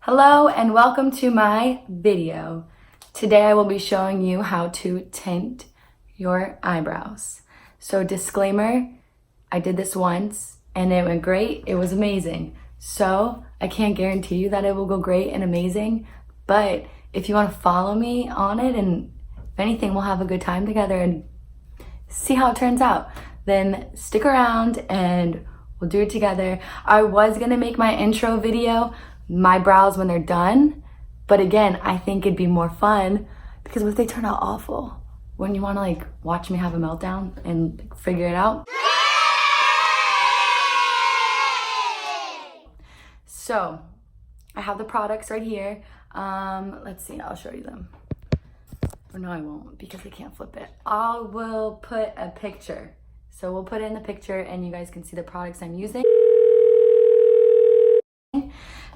Hello and welcome to my video. Today I will be showing you how to tint your eyebrows. So disclaimer, I did this once and it went great. It was amazing. So I can't guarantee you that it will go great and amazing, but if you want to follow me on it and if anything, we'll have a good time together and see how it turns out. Then stick around and we'll do it together. I was gonna make my intro video my brows when they're done, but again, I think it'd be more fun because what if they turn out awful? When you want to like watch me have a meltdown and figure it out? So I have the products right here. Let's see, I'll show you them. Or no, I won't because I can't flip it. I will put a picture. So we'll put it in the picture and you guys can see the products I'm using.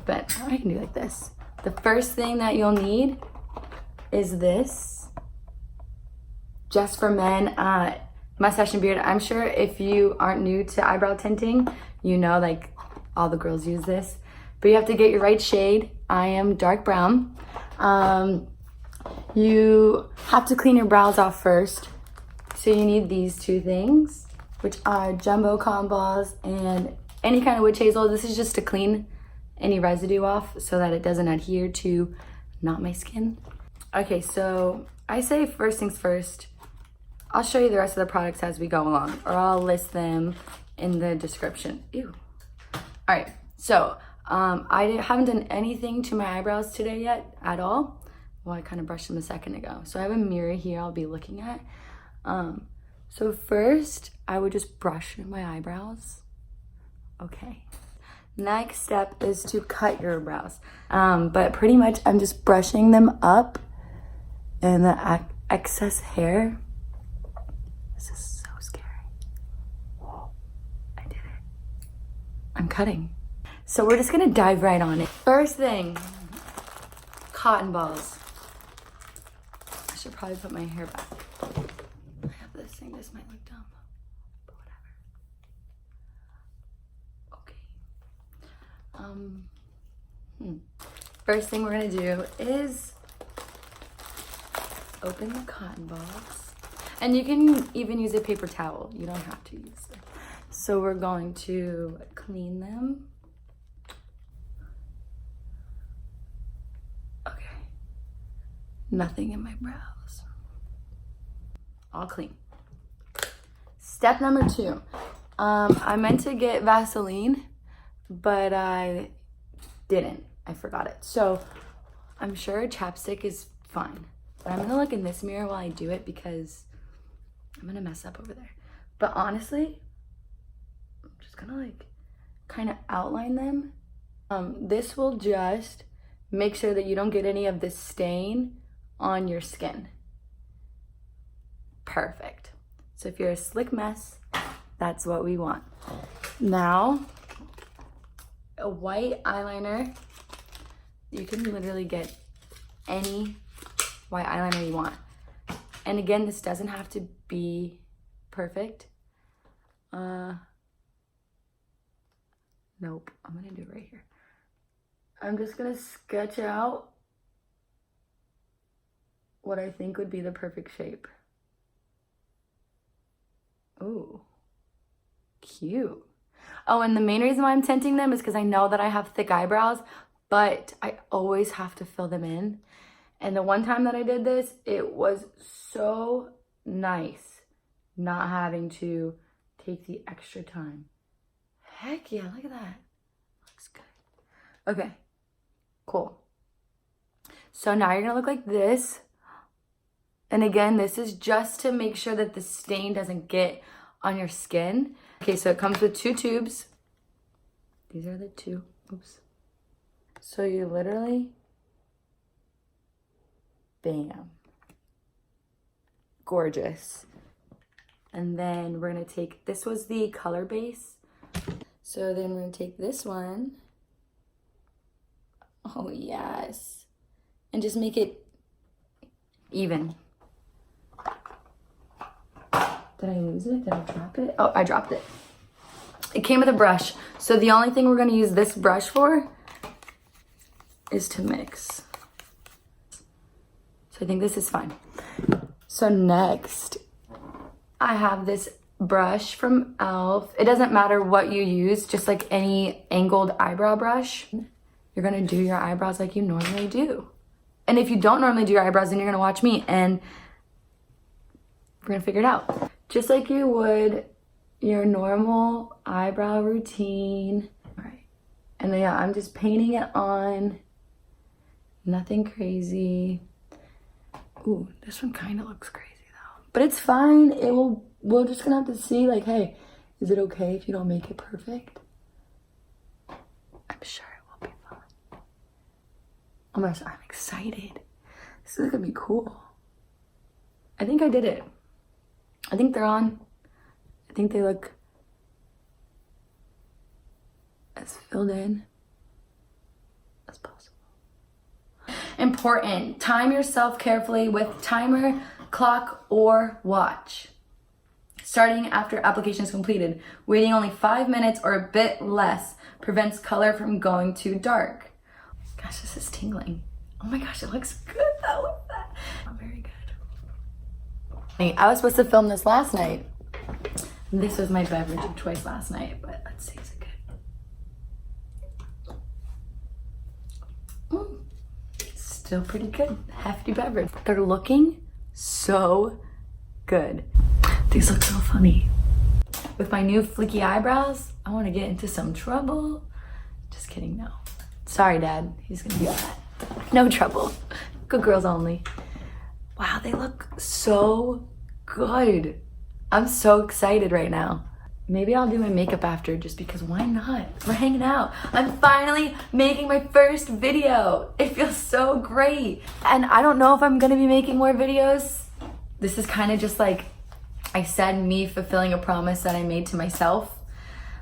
But I can do like this. The first thing that you'll need is this, just for men, mustache and beard. I'm sure if you aren't new to eyebrow tinting, you know like all the girls use this, but you have to get your right shade. I am dark brown. You have to clean your brows off first. So you need these two things, which are jumbo cotton balls and any kind of witch hazel. This is just to clean any residue off so that it doesn't adhere to not my skin. Okay, so I say first things first. I'll show you the rest of the products as we go along, or I'll list them in the description. Ew. All right, so I haven't done anything to my eyebrows today yet at all. Well, I kind of brushed them a second ago. So I have a mirror here I'll be looking at. So first, I would just brush my eyebrows. Okay. Next step is to cut your brows. But pretty much I'm just brushing them up and the excess hair. This is so scary. Whoa, I did it. I'm cutting. So we're just gonna dive right on it. First thing, cotton balls. I should probably put my hair back. I have this thing, this might look dumb. First thing we're gonna do is open the cotton balls, and you can even use a paper towel. You don't have to use it. So we're going to clean them. Okay, nothing in my brows. All clean. Step number 2. I meant to get Vaseline, but I didn't. I forgot it. So I'm sure chapstick is fine, but I'm gonna look in this mirror while I do it because I'm gonna mess up over there. But honestly, I'm just gonna like kind of outline them. This will just make sure that you don't get any of this stain on your skin. Perfect. So if you're a slick mess, that's what we want. Now, a white eyeliner. You can literally get any white eyeliner you want. And again, this doesn't have to be perfect. Nope, I'm gonna do it right here. I'm just gonna sketch out what I think would be the perfect shape. Ooh, cute. Oh, and the main reason why I'm tinting them is because I know that I have thick eyebrows, but I always have to fill them in. And the one time that I did this, it was so nice not having to take the extra time. Heck yeah, look at that. Looks good. Okay, cool. So now you're gonna look like this. And again, this is just to make sure that the stain doesn't get on your skin. Okay, so it comes with 2 tubes. These are the 2. Oops. So you literally, bam. Gorgeous. And then we're gonna take, this was the color base. So then we're gonna take this one. Oh yes. And just make it even. Did I lose it? Did I drop it? Oh, I dropped it. It came with a brush. So the only thing we're gonna use this brush for is to mix. So I think this is fine. So next, I have this brush from e.l.f. It doesn't matter what you use, just like any angled eyebrow brush. You're gonna do your eyebrows like you normally do. And if you don't normally do your eyebrows, then you're gonna watch me and we're gonna figure it out. Just like you would your normal eyebrow routine. All right. And then yeah, I'm just painting it on. Nothing crazy. Ooh, this one kind of looks crazy though. But it's fine. We're just gonna have to see, like, hey, is it okay if you don't make it perfect? I'm sure it will be fun. Oh my gosh, I'm excited. This is gonna be cool. I think I did it. I think they're on. I think they look as filled in as possible. Important, time yourself carefully with timer, clock, or watch. Starting after application is completed. Waiting only 5 minutes or a bit less prevents color from going too dark. Gosh, this is tingling. Oh my gosh, it looks good though. Look at that. Oh, very good. I was supposed to film this last night. This was my beverage of choice last night, but let's see, is it good? Still pretty good. Hefty beverage. They're looking so good. These look so funny. With my new flicky eyebrows, I want to get into some trouble. Just kidding, no. Sorry, Dad. He's gonna be upset. No trouble. Good girls only. Wow, they look so good. I'm so excited right now. Maybe I'll do my makeup after just because why not? We're hanging out. I'm finally making my first video. It feels so great. And I don't know if I'm gonna be making more videos. This is kind of just like I said, me fulfilling a promise that I made to myself.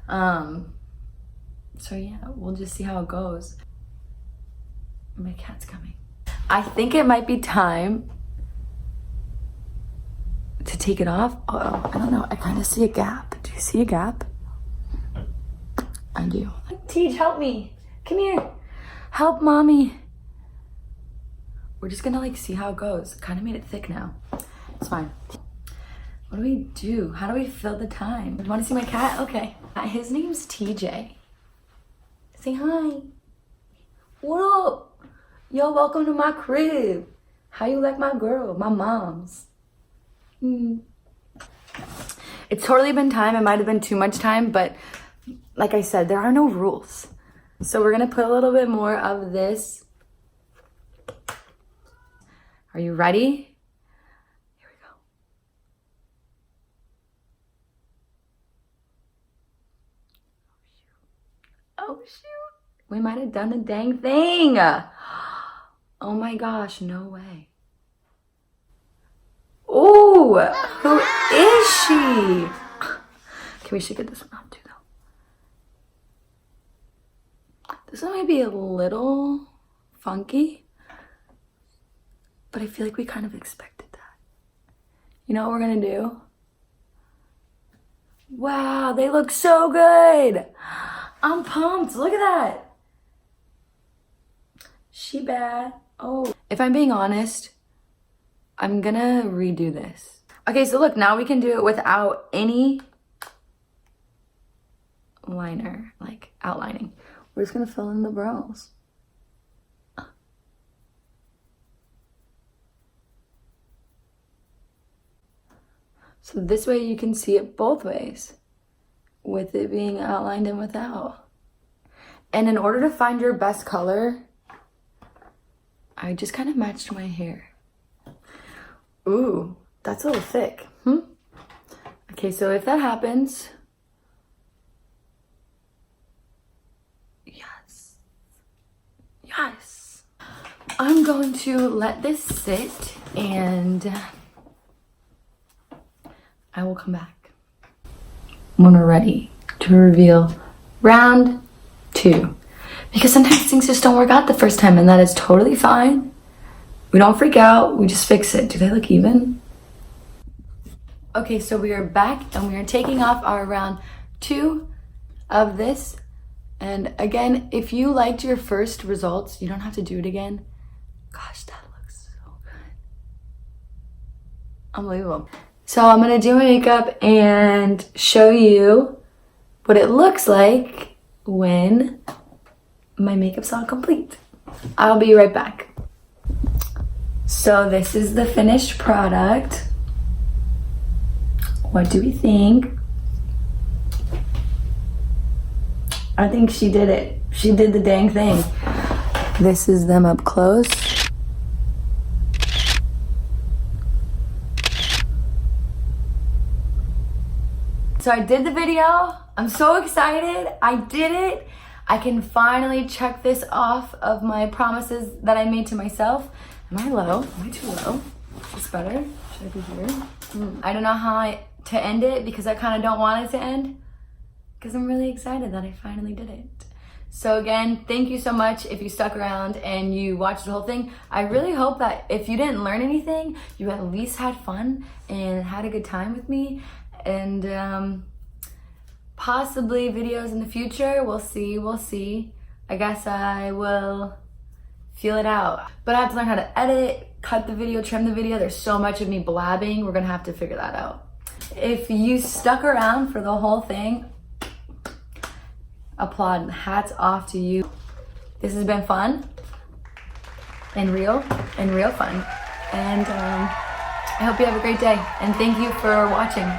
So yeah, we'll just see how it goes. My cat's coming. I think it might be time to take it off. Uh-oh, I don't know. I kind of see a gap. Do you see a gap? I do. Teej, help me. Come here. Help mommy. We're just gonna like see how it goes. Kind of made it thick now. It's fine. What do we do? How do we fill the time? You want to see my cat? Okay. His name's TJ. Say hi. What up? Yo, welcome to my crib. How you like my girl? My mom's. It's totally been time. It might have been too much time, but like I said, there are no rules. So we're gonna put a little bit more of this. Are you ready? Here we go. Oh shoot. We might have done the dang thing. Oh my gosh, no way. Oh, who is she? Okay, we should get this one off too, though. This one might be a little funky, but I feel like we kind of expected that. You know what we're gonna do? Wow, they look so good. I'm pumped, look at that. She bad. Oh, if I'm being honest, I'm gonna redo this. Okay, so look, now we can do it without any liner, like outlining. We're just gonna fill in the brows. So this way you can see it both ways, with it being outlined and without. And in order to find your best color, I just kind of matched my hair. Ooh, that's a little thick. Okay, so if that happens, yes. I'm going to let this sit and I will come back when we're ready to reveal round 2. Because sometimes things just don't work out the first time and that is totally fine. We don't freak out, we just fix it. Do they look even? Okay, so we are back and we are taking off our round 2 of this And again, if you liked your first results, you don't have to do it again. Gosh, that looks so good. Unbelievable. So I'm gonna do my makeup and show you what it looks like when my makeup's all complete. I'll be right back. So this is the finished product. What do we think? I think she did it. She did the dang thing. This is them up close. So I did the video. I'm so excited. I did it. I can finally check this off of my promises that I made to myself. Am I low? Am I too low? Is this better? Should I be here? I don't know how to end it because I kind of don't want it to end because I'm really excited that I finally did it. So again, thank you so much if you stuck around and you watched the whole thing. I really hope that if you didn't learn anything, you at least had fun and had a good time with me. And possibly videos in the future. We'll see. I guess I will feel it out. But I have to learn how to edit, cut the video, trim the video. There's so much of me blabbing. We're gonna have to figure that out. If you stuck around for the whole thing, applaud. Hats off to you. This has been fun and real fun. And I hope you have a great day. And thank you for watching.